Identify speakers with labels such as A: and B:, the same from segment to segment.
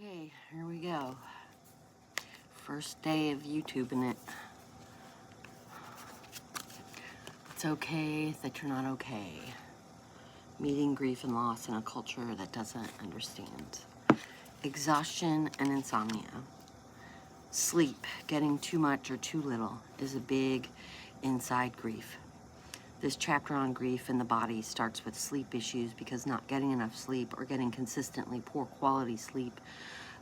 A: Okay, here we go. First day of YouTubing it. It's okay that you're not okay. Meeting grief and loss in a culture that doesn't understand. Exhaustion and insomnia. Sleep, getting too much or too little, is a big inside grief. This chapter on grief in the body starts with sleep issues because not getting enough sleep or getting consistently poor quality sleep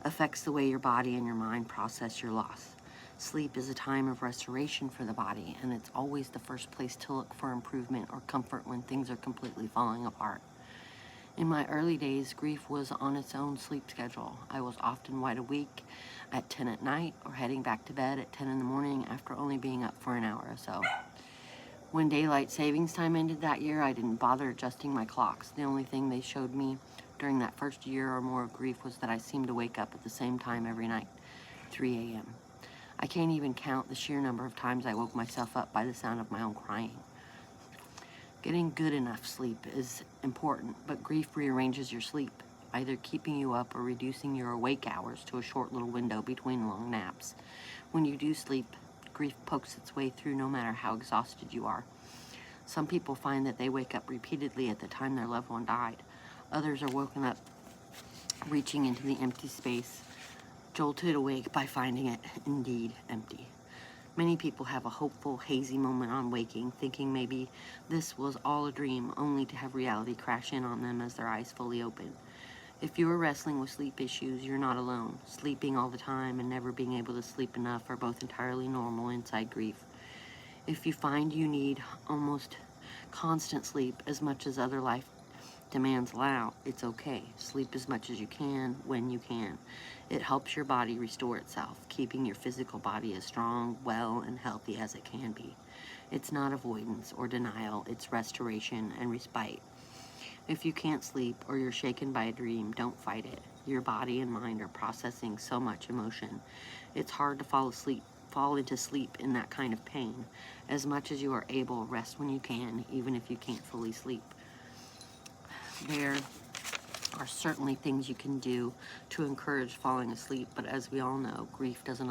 A: affects the way your body and your mind process your loss. Sleep is a time of restoration for the body, and it's always the first place to look for improvement or comfort when things are completely falling apart. In my early days, grief was on its own sleep schedule. I was often wide awake at 10 at night or heading back to bed at 10 in the morning after only being up for an hour or so. When daylight savings time ended that year, I didn't bother adjusting my clocks. The only thing they showed me during that first year or more of grief was that I seemed to wake up at the same time every night, 3 a.m. I can't even count the sheer number of times I woke myself up by the sound of my own crying. Getting good enough sleep is important, but grief rearranges your sleep, either keeping you up or reducing your awake hours to a short little window between long naps. When you do sleep, grief pokes its way through no matter how exhausted you are. Some people find that they wake up repeatedly at the time their loved one died. Others are woken up reaching into the empty space, jolted awake by finding it indeed empty. Many people have a hopeful, hazy moment on waking, thinking maybe this was all a dream, only to have reality crash in on them as their eyes fully open. If you are wrestling with sleep issues, you're not alone. Sleeping all the time and never being able to sleep enough are both entirely normal inside grief. If you find you need almost constant sleep as much as other life demands allow, it's okay. Sleep as much as you can, when you can. It helps your body restore itself, keeping your physical body as strong, well, and healthy as it can be. It's not avoidance or denial, it's restoration and respite. If you can't sleep or you're shaken by a dream, don't fight it. Your body and mind are processing so much emotion. It's hard to fall into sleep in that kind of pain. As much as you are able, rest when you can, even if you can't fully sleep. There are certainly things you can do to encourage falling asleep, but as we all know, grief doesn't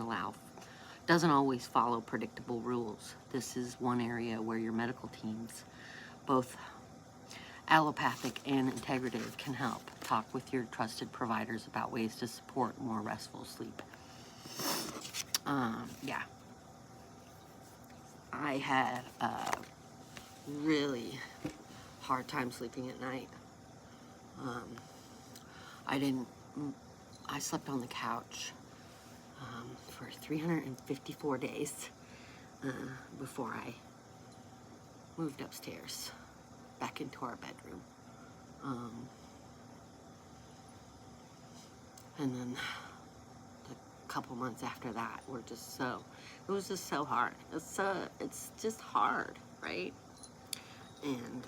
A: always follow predictable rules. This is one area where your medical teams, both allopathic and integrative, can help. Talk with your trusted providers about ways to support more restful sleep. Yeah. I had a really hard time sleeping at night. I slept on the couch for 354 days before I moved upstairs back into our bedroom. And then the couple months after that were just it was just so hard. It's just hard, right? And,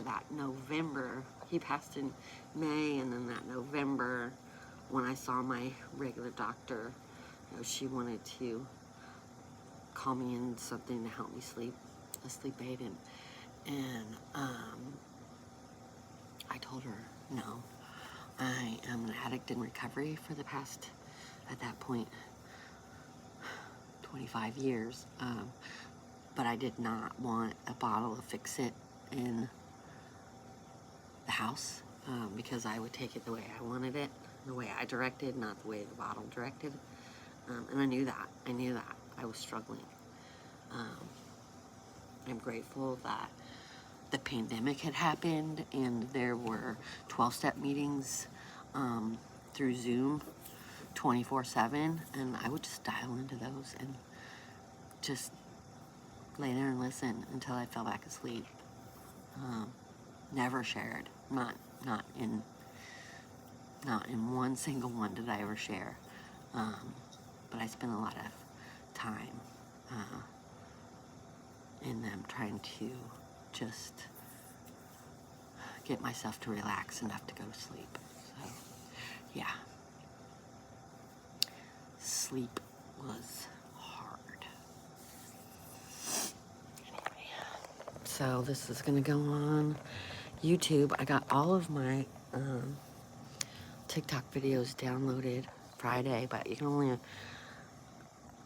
A: that November, he passed in May, and then that November, when I saw my regular doctor, she wanted to call me in something to help me sleep, a sleep aid, and I told her, no, I am an addict in recovery for the past, at that point, 25 years, but I did not want a bottle of Fix-It in the house, because I would take it the way I wanted it, the way I directed, not the way the bottle directed, and I knew that. I was struggling. I'm grateful that the pandemic had happened and there were 12-step meetings through Zoom 24/7, and I would just dial into those and just lay there and listen until I fell back asleep. Never shared, not in one single one did I ever share, but I spent a lot of time in them trying to just get myself to relax enough to go to sleep. So, yeah. Sleep was hard. Anyway, so this is gonna go on YouTube. I got all of my TikTok videos downloaded Friday, but you can only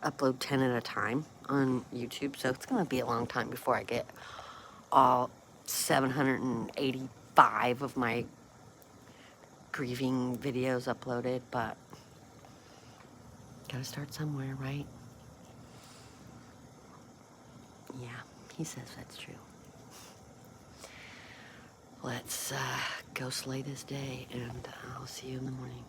A: upload 10 at a time on YouTube, so it's gonna be a long time before I get all 785 of my grieving videos uploaded, but gotta start somewhere, right? Yeah, he says that's true. Let's go slay this day, and I'll see you in the morning.